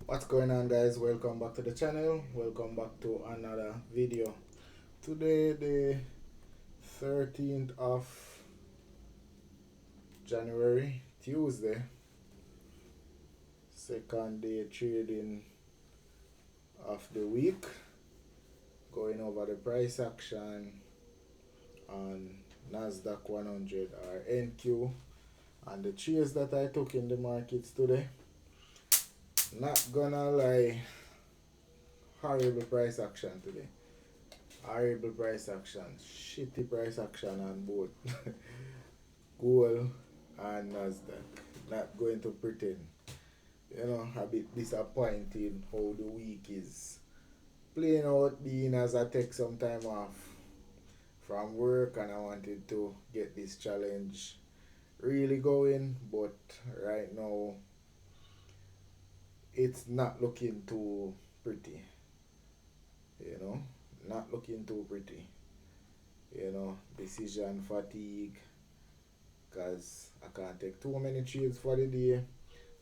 What's going on, guys? Welcome back to the channel. Welcome back to another video. Today the 13th of January, Tuesday, second day trading of the week. Going over the price action on Nasdaq 100 or NQ and the trades that I took in the markets today. Not gonna lie, horrible price action today. Horrible price action, shitty price action on both gold and Nasdaq. Not going to pretend. A bit disappointing how the week is playing out, being as I take some time off from work and I wanted to get this challenge really going, but right now it's not looking too pretty. Not looking too pretty. Decision fatigue, because I can't take too many trades for the day.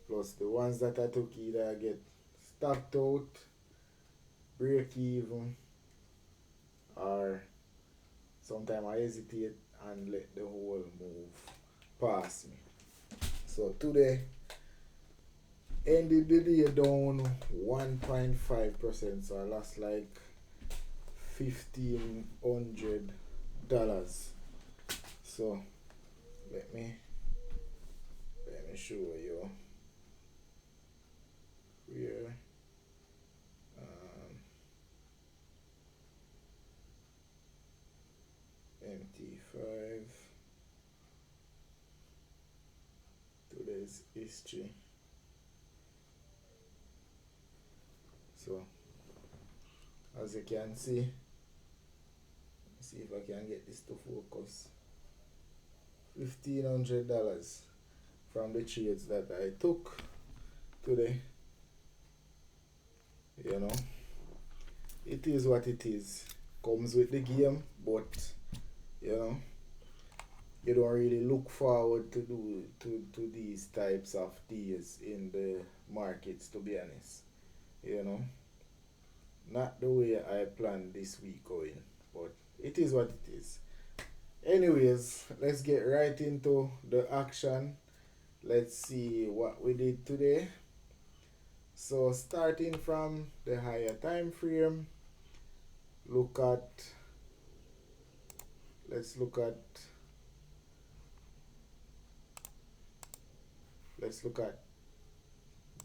Plus the ones that I took, either I get stopped out, break even, or sometimes I hesitate and let the whole move pass me. So today ended the day down 1.5%, so I lost like $1,500. So let me show you here. MT5, today's history. So as you can see if I can get this to focus. $1,500 from the trades that I took today. It is what it is. Comes with the game, but you don't really look forward to these types of days in the markets, to be honest. Not the way I planned this week going, but it is what it is. Anyways, let's get right into the action. Let's see what we did today. So starting from the higher time frame, let's look at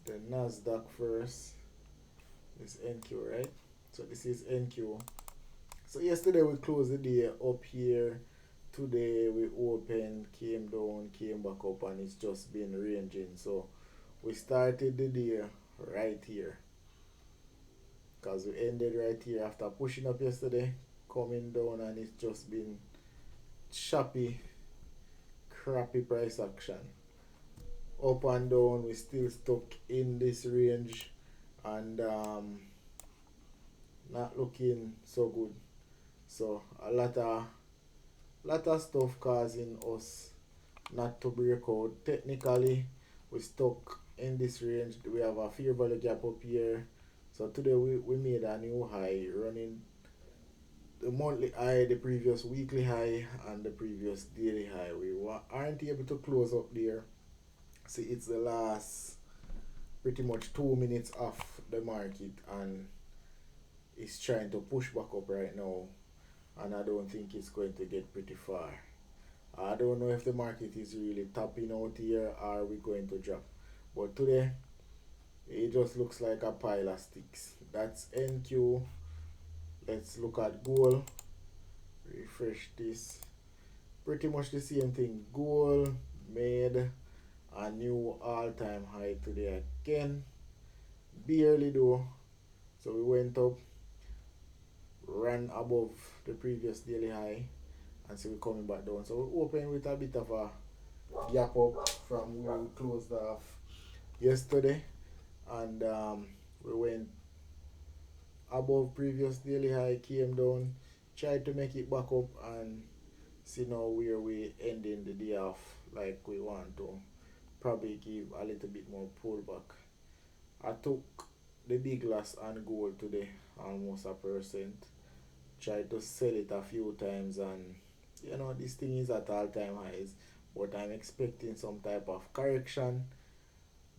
the Nasdaq first. This NQ, right? So this is NQ. So yesterday we closed the day up here. Today we opened, came down, came back up, and it's just been ranging. So we started the day right here, because we ended right here after pushing up yesterday, coming down, and it's just been choppy, crappy price action. Up and down, we still stuck in this range and not looking so good. So a lot of stuff causing us not to break out. Technically, we stuck in this range. We have a fair value gap up here. So today we made a new high, running the monthly high, the previous weekly high, and the previous daily high. We aren't able to close up there. See, it's the last pretty much 2 minutes of the market, and it's trying to push back up right now, and I don't think it's going to get pretty far. I don't know if the market is really topping out here or we're going to drop, but today it just looks like a pile of sticks. That's NQ. Let's look at gold. Refresh this. Pretty much the same thing. Gold made a new all-time high today again. Barely though. So we went up, ran above the previous daily high, and so we're coming back down. So we opened with a bit of a gap up from where we closed off yesterday, and we went above previous daily high, came down, tried to make it back up, and see now where we ending the day off like we want to. Probably give a little bit more pullback. I took the big loss on gold today, almost a percent. Tried to sell it a few times, and you know this thing is at all-time highs, but I'm expecting some type of correction,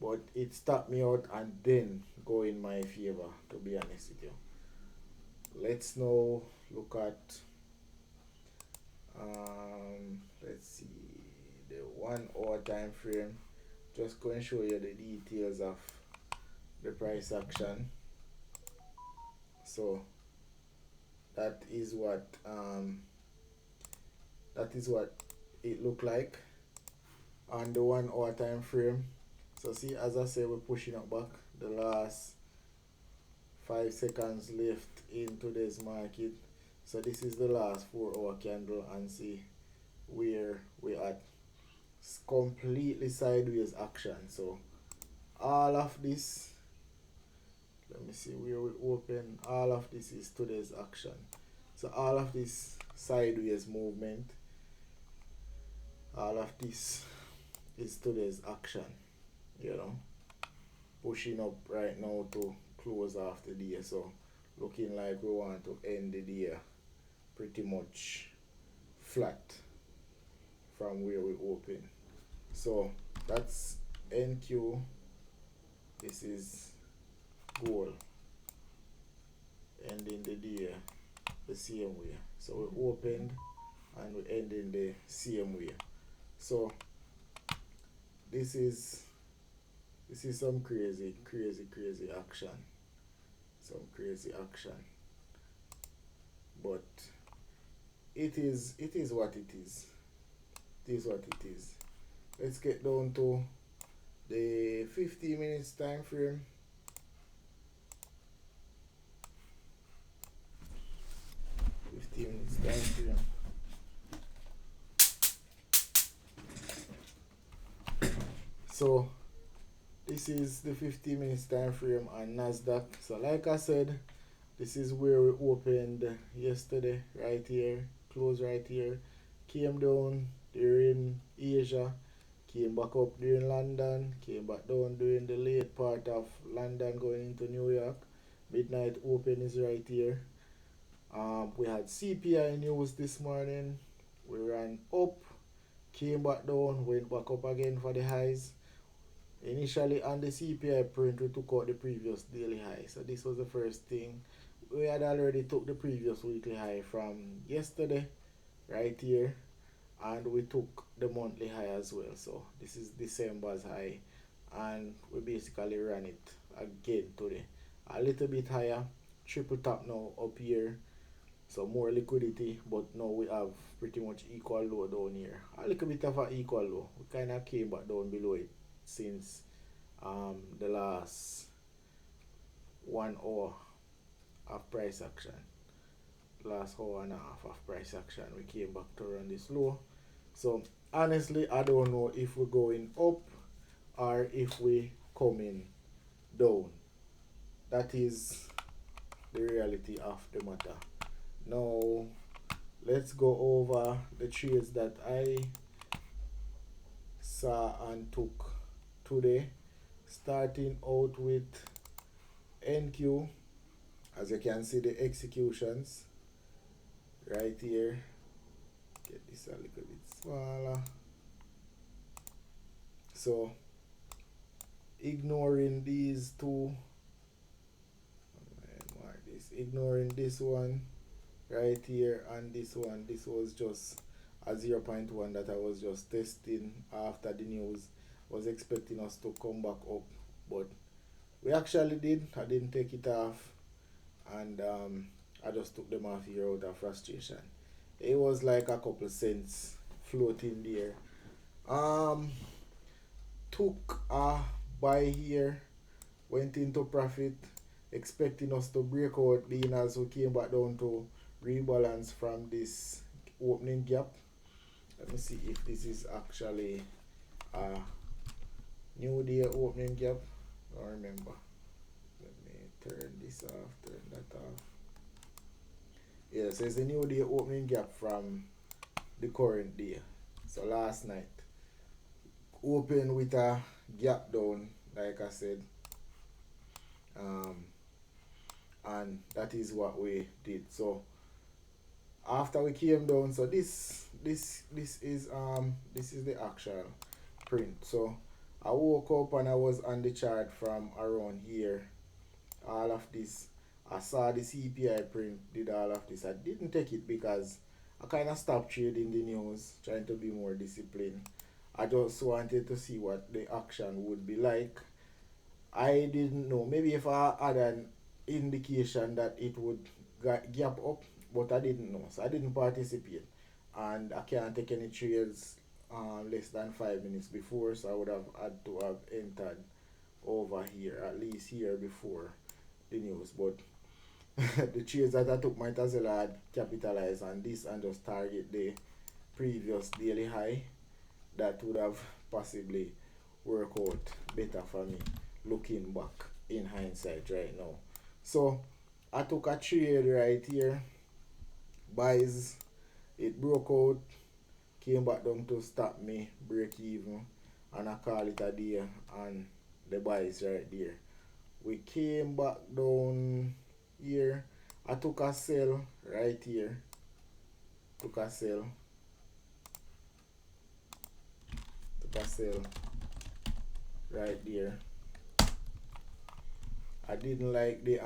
but it stopped me out and then go in my favor, to be honest with you. Let's now look at let's see the 1 hour time frame. Just going to show you the details of the price action. So that is what it looked like on the 1 hour time frame. So see, as I say, we're pushing up back. The last 5 seconds left in today's market. So this is the last 4 hour candle, and see where we at. It's completely sideways action. So all of this, let me see where we open. All of this is today's action. So all of this sideways movement, all of this is today's action, you know, pushing up right now to close off the day. So looking like we want to end the day pretty much flat from where we open. So that's NQ. This is gold ending the day the same way. So we opened and we ending the same way. So this is some crazy action. Some crazy action. But it is what it is. It is what it is. Let's get down to the 50 minutes time frame. 50 minutes time frame. So this is the 50 minutes time frame on Nasdaq. So like I said, this is where we opened yesterday, right here, close right here, came down during Asia, came back up during London, came back down during the late part of London going into New York. Midnight open is right here. We had CPI news this morning. We ran up, came back down, went back up again for the highs. Initially on the CPI print, we took out the previous daily high. So this was the first thing. We had already took the previous weekly high from yesterday, right here, and we took the monthly high as well. So this is December's high, and we basically ran it again today. A little bit higher, triple top now up here. So more liquidity, but now we have pretty much equal low down here. A little bit of an equal low. We kind of came back down below it since the last 1 hour of price action. Last hour and a half of price action, we came back to run this low. So honestly, I don't know if we're going up or if we coming down. That is the reality of the matter. Now let's go over the trades that I saw and took today, starting out with NQ. As you can see, the executions right here. Get this a little bit smaller. So ignoring these two, ignoring this one right here and this one, this was just a 0.1 that I was just testing after the news. Was expecting us to come back up, but we actually did. I didn't take it off, and I just took them off here out of frustration. It was like a couple cents floating there. Took a buy here, went into profit, expecting us to break out, being as we came back down to rebalance from this opening gap. Let me see if this is actually a new day opening gap. I don't remember. Let me turn this off, turn that off. Yeah, so it's a new day opening gap from the current day. So last night, open with a gap down, like I said, um, and that is what we did. So after we came down, so this is the actual print. So I woke up and I was on the chart from around here. All of this, I saw the CPI print, did all of this. I didn't take it because I kind of stopped trading the news, trying to be more disciplined. I just wanted to see what the action would be like. I didn't know. Maybe if I had an indication that it would gap up, but I didn't know. So I didn't participate. And I can't take any trades less than 5 minutes before, so I would have had to have entered over here, at least here before the news. But the trades that I took might as well had capitalized on this and just target the previous daily high. That would have possibly worked out better for me looking back in hindsight right now. So I took a trade right here. Buys, it broke out, came back down to stop me, break even, and I call it a day, and the buys right there. We came back down here. I took a sell right here. Took a sell. Took a sell right there. I didn't like the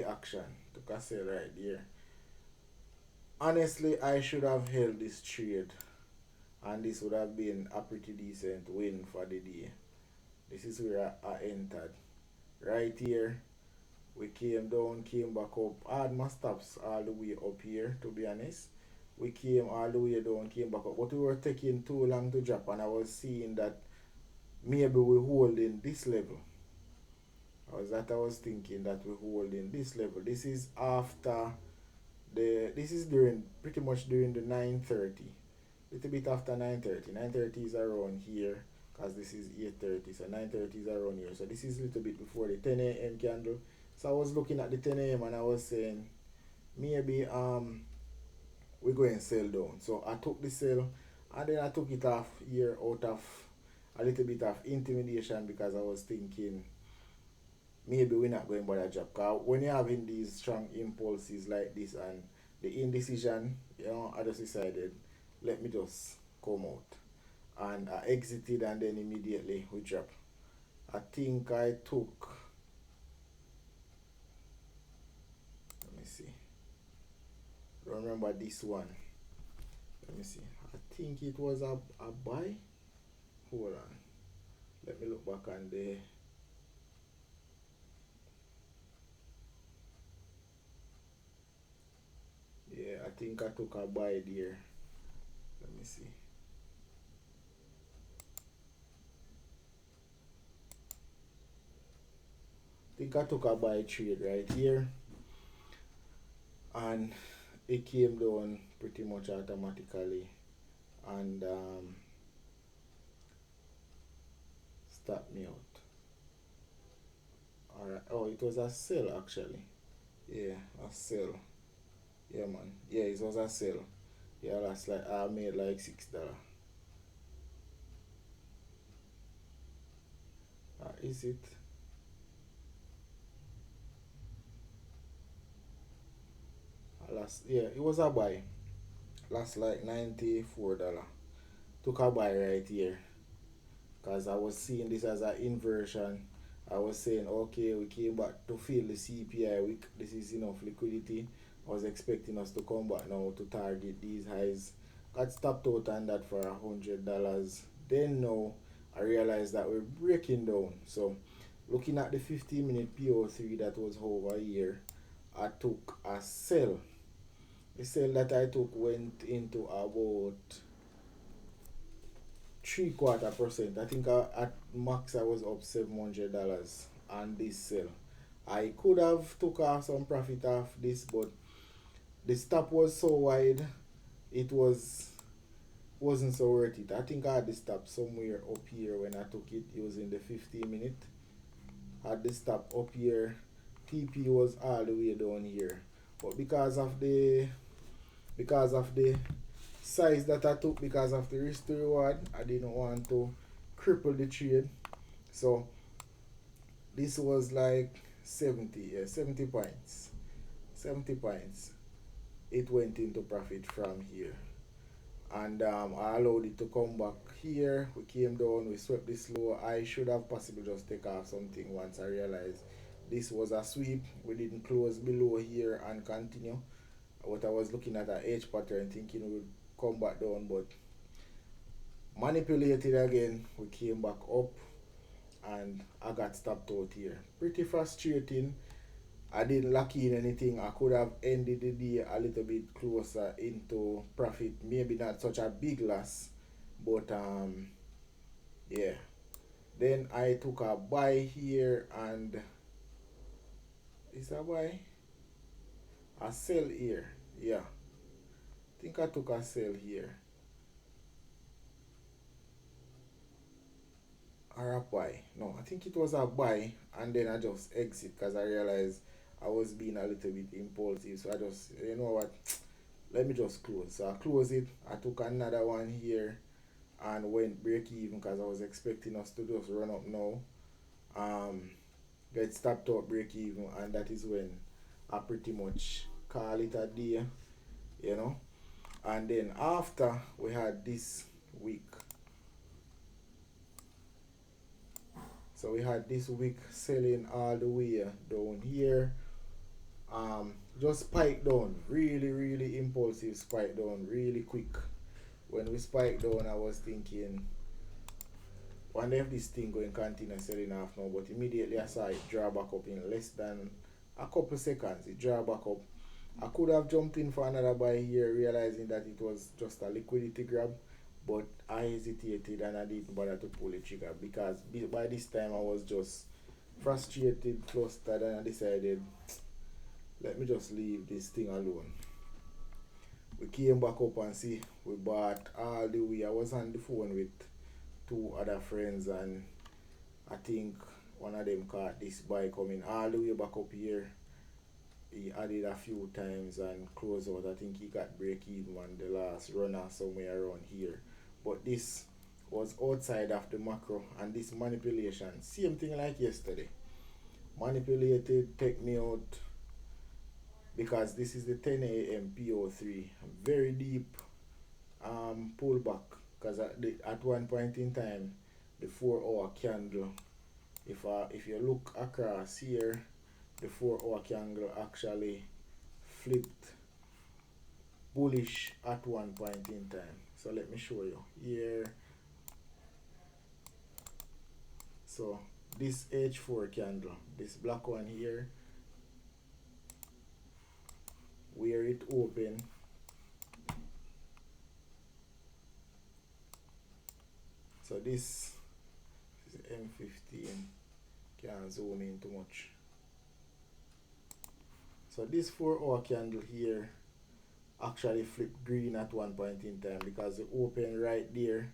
action. Took a sell right there. Honestly, I should have held this trade, and this would have been a pretty decent win for the day. This is where I entered. Right here, we came down, came back up. I had my stops all the way up here, to be honest. We came all the way down, came back up. But we were taking too long to drop, and I was seeing that maybe we hold in this level. I was thinking that we hold in this level. This is after this is during pretty much during the 9:30. Little bit after 9:30. 9:30 is around here because this is 8:30. So 9:30 is around here. So this is a little bit before the 10 a.m. candle. So I was looking at the 10 a.m. and I was saying maybe we're going to sell down. So I took the sell and then I took it off here out of a little bit of intimidation because I was thinking maybe we're not going by the job. Because when you're having these strong impulses like this and the indecision, I just decided, let me just come out. And I exited and then immediately we dropped. I think I took, let me see, remember this one. Let me see. I think it was a buy. Hold on. Let me look back on the. Yeah, I think I took a buy there. Let me see. I think I took a buy trade right here. And it came down pretty much automatically and stopped me out. Alright. Oh, it was a sell actually. Yeah, a sell. Yeah, man. Yeah, it was a sell. Yeah, that's like I made like $6. Is it? Yeah, it was a buy. Last like $94. Took a buy right here. Because I was seeing this as an inversion. I was saying, okay, we came back to fill the CPI week. This is enough liquidity. I was expecting us to come back now to target these highs. Got stopped out on that for $100. Then now I realized that we're breaking down. So looking at the 15-minute PO3 that was over here, I took a sell. The sell that I took went into about 3/4%. I think at max I was up $700 on this sell. I could have took off some profit off this, but the stop was so wide, it wasn't so worth it. I think I had the stop somewhere up here when I took it using the 15-minute. Had the stop up here. TP was all the way down here, but because of the size that I took, because of the risk to reward, I didn't want to cripple the trade. So This was like 70, yeah, 70 points. 70 points. It went into profit from here. And I allowed it to come back here. We came down, we swept this low. I should have possibly just take off something once I realized this was a sweep. We didn't close below here and continue. What I was looking at H pattern thinking we would come back down, but manipulated again. We came back up and I got stopped out here. Pretty frustrating. I didn't lock in anything. I could have ended the day a little bit closer into profit. Maybe not such a big loss, but yeah. Then I took a buy here and is a buy? A sell here. Yeah. I think I took a sell here. Or a buy. No, I think it was a buy and then I just exit because I realized I was being a little bit impulsive. So I just, you know what, let me just close. So I closed it. I took another one here and went break even because I was expecting us to just run up now. Get stopped out break even, and that is when I pretty much call it a day, you know. And then after we had this week, so we had this week selling all the way down here. Just spike down, really impulsive spike down, really quick. When we spiked down, I was thinking, wonder if this thing going to continue selling off now, but immediately I saw it draw back up in less than a couple seconds. It draw back up. I could have jumped in for another buy here, realizing that it was just a liquidity grab, but I hesitated and I didn't bother to pull the trigger because by this time I was just frustrated, flustered, and I decided, let me just leave this thing alone. We came back up and see we bought all the way. I was on the phone with two other friends and I think one of them caught this buy coming all the way back up here. He added a few times and closed out. I think he got break even on the last runner somewhere around here. But this was outside of the macro and this manipulation. Same thing like yesterday. Manipulated, take me out because this is the 10 a.m. PO3. Very deep pullback because at one point in time the 4-hour candle, if you look across here, the 4-hour candle actually flipped bullish at one point in time. So let me show you here. So this H4 candle, this black one here, where it opened, so this is M15, can't zoom in too much. So this 4-hour candle here actually flipped green at one point in time because it opened right there,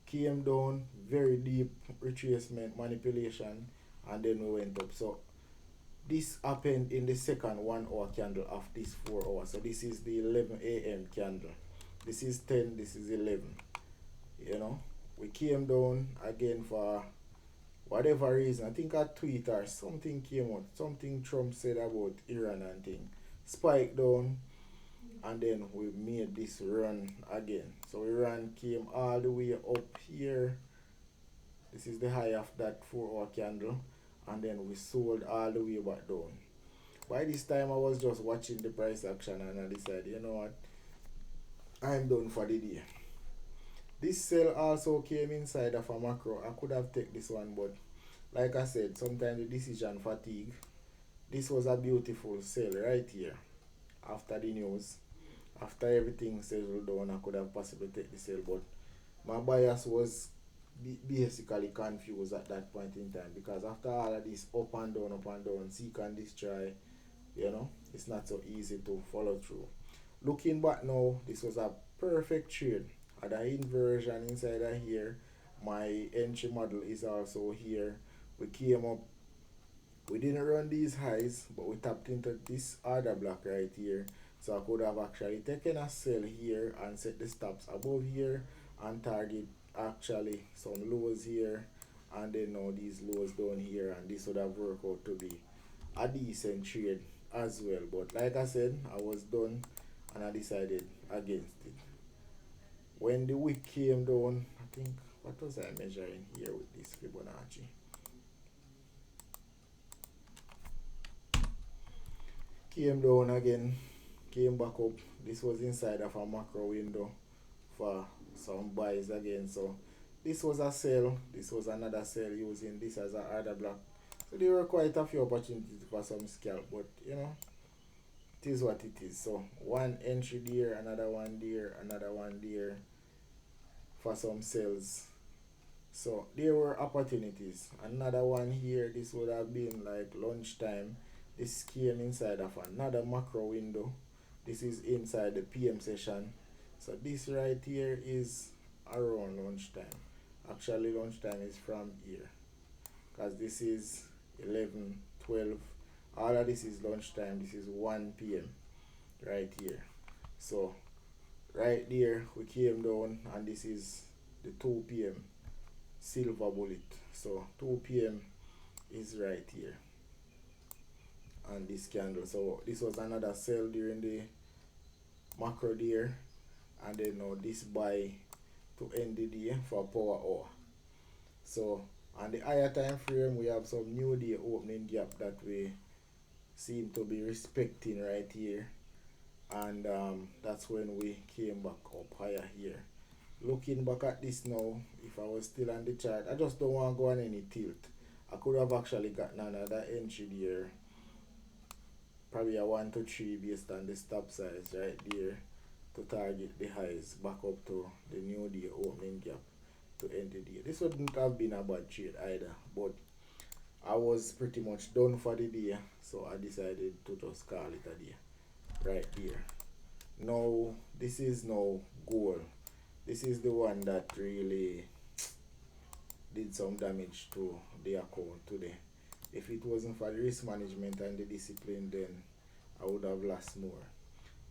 came down, very deep retracement manipulation, and then we went up. So this happened in the second 1-hour candle of this 4 hours. So this is the 11 a.m. candle. This is 10, this is 11. You know, we came down again for whatever reason. I think a tweet or something came out, something Trump said about Iran and thing. Spiked down, and then we made this run again. So Iran came all the way up here. This is the high of that 4-hour candle, and then we sold all the way back down. By this time I was just watching the price action and I decided, you know what, I'm done for the day. This sell also came inside of a macro. I could have taken this one, but like I said, sometimes the decision fatigue. This was a beautiful sell right here after the news. After everything settled down, I could have possibly taken the sell, but my bias was basically confused at that point in time because after all of this up and down, seek and destroy, you know, it's not so easy to follow through. Looking back now, this was a perfect trade. Had an inversion inside of here. My entry model is also here. We came up, we didn't run these highs, but we tapped into this other block right here. So I could have actually taken a sell here and set the stops above here and target actually some lows here and then now these lows down here, and this would have worked out to be a decent trade as well. But like I said, I was done and I decided against it. When the wick came down, I think, what was I measuring here with this Fibonacci? Came down again, came back up. This was inside of a macro window for some buys again. So this was a sell, this was another sell using this as an order block. So there were quite a few opportunities for some scalp, but you know, it is what it is. So one entry there, another one there, another one there for some sells. So there were opportunities. Another one here, this would have been like lunchtime. This came inside of another macro window. This is inside the PM session. So this right here is around lunchtime. Actually lunchtime is from here, because this is 11, 12. All of this is lunchtime. This is 1 p.m. right here. So right there we came down, and this is the 2 p.m. silver bullet. So 2 p.m. is right here, and this candle. So this was another sell during the macro there, and then now this buy to end the day for power hour. So on the higher time frame, we have some new day opening gap that we seem to be respecting right here, and that's when we came back up higher here. Looking back at this now, if I was still on the chart, I just don't want to go on any tilt. I could have actually gotten another entry there, probably a 1 to 3 based on the stop size right there, to target the highs back up to the new day opening gap to end the day. This wouldn't have been a bad trade either, but I was pretty much done for the day, so I decided to just call it a day right there. Now this is now gold. This is the one that really did some damage to the account today. If it wasn't for the risk management and the discipline, then I would have lost more.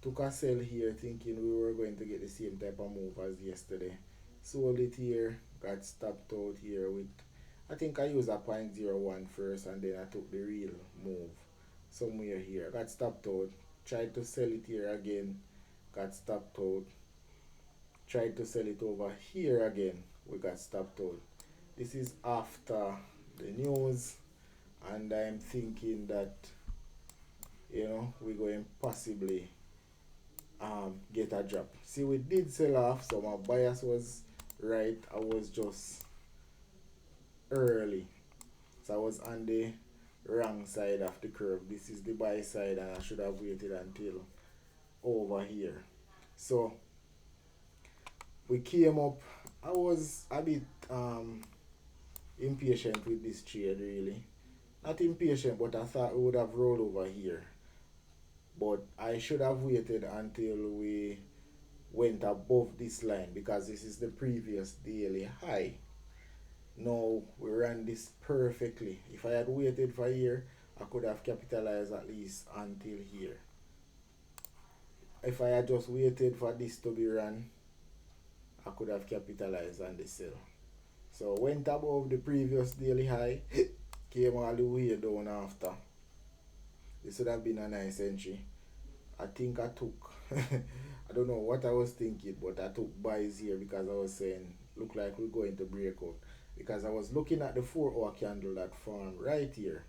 Took a sell here thinking we were going to get the same type of move as yesterday. Sold it here, got stopped out here with, I think I used a 0.01 first, and then I took the real move somewhere here. Got stopped out, tried to sell it here again, got stopped out. Tried to sell it over here again, we got stopped out. This is after the news, and I'm thinking that, you know, we're going possibly get a drop. See, we did sell off, so my bias was right. I was just early, so I was on the wrong side of the curve. This is the buy side, and I should have waited until over here. So we came up. I was a bit impatient with this trade, really. Not impatient, but I thought we would have rolled over here. But I should have waited until we went above this line, because this is the previous daily high. Now we ran this perfectly. If I had waited for here, I could have capitalized at least until here. If I had just waited for this to be run, I could have capitalized on the sell. So went above the previous daily high, came all the way down after. This would have been a nice entry. I think I took, I don't know what I was thinking, but I took buys here because I was saying, look like we're going to break out. Because I was looking at the 4-hour candle that formed right here.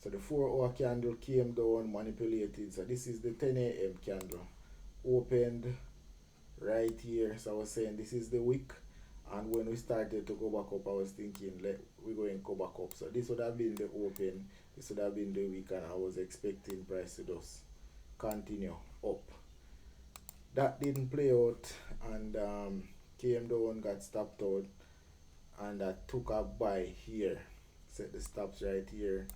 So the 4-hour candle came down, manipulated. So this is the 10 a.m. candle. Opened right here. So I was saying this is the wick. And when we started to go back up, I was thinking we're going to go back up. So this would have been the open. This would have been the wick, and I was expecting price to just continue up. That didn't play out, and came down, got stopped out, and I took a buy here. Set the stops right here.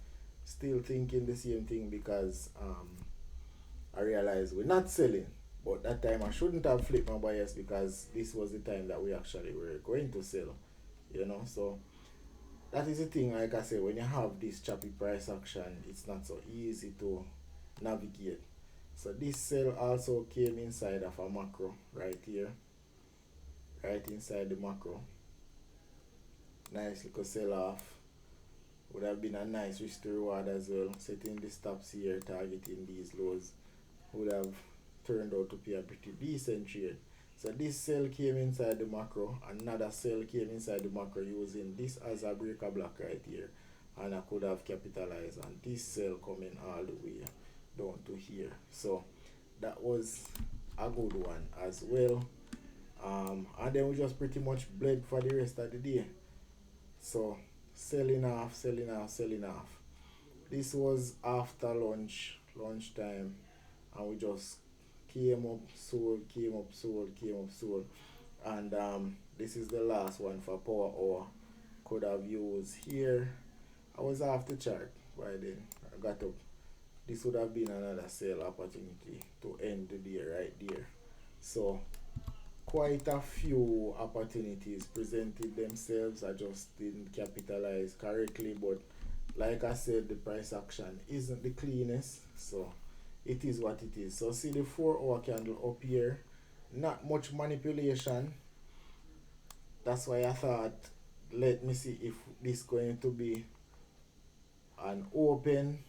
Still thinking the same thing, because I realized we're not selling. But that time I shouldn't have flipped my bias, because this was the time that we actually were going to sell. You know, so that is the thing. Like I said, when you have this choppy price action, it's not so easy to navigate. So this sell also came inside of a macro right here. Right inside the macro. Nice little sell off. Would have been a nice risk to reward as well. Setting the stops here, targeting these lows would have turned out to be a pretty decent trade. So this sell came inside the macro, another sell came inside the macro using this as a breaker block right here, and I could have capitalized on this sell coming all the way down to here. So that was a good one as well. And then we just pretty much bled for the rest of the day. So selling off, selling off, selling off. This was after lunchtime, and we just came up, sold, came up, sold, came up, sold. And this is the last one for power hour. Could have used here. I was off the chart by then. I got up. This would have been another sale opportunity to end the day right there. So quite a few opportunities presented themselves. I just didn't capitalize correctly, but like I said, the price action isn't the cleanest, so it is what it is. So see the 4-hour candle up here, not much manipulation. That's why I thought, let me see if this going to be an open,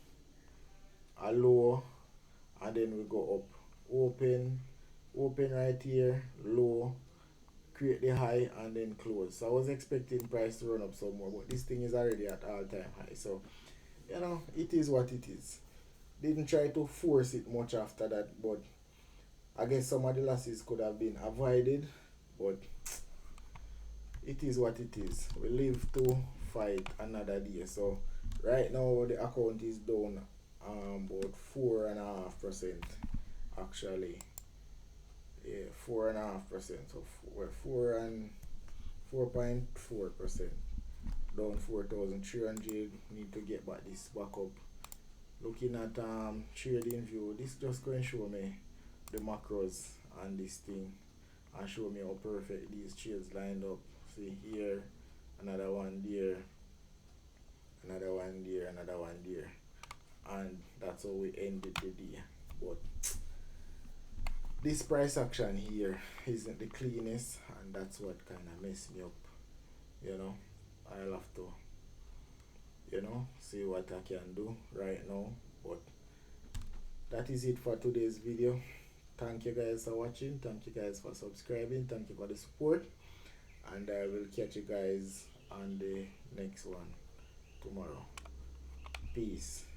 a low, and then we go up. Open right here, low, create the high, and then close. So I was expecting price to run up some more, but this thing is already at all-time high. So you know, it is what it is. Didn't try to force it much after that, but I guess some of the losses could have been avoided, but it is what it is. We live to fight another day. So right now the account is down about 4.5% actually. Yeah, 4.5%. So we're 4.4%. Down 4,300. Need to get back this back up. Looking at trading view, this just going to show me the macros and this thing, and show me how perfect these trades lined up. See here, another one there, another one there, another one there, and that's how we ended the day. But this price action here isn't the cleanest, and that's what kind of messed me up. You know, I'll have to, see what I can do right now. But that is it for today's video. Thank you guys for watching. Thank you guys for subscribing. Thank you for the support, and I will catch you guys on the next one tomorrow. Peace.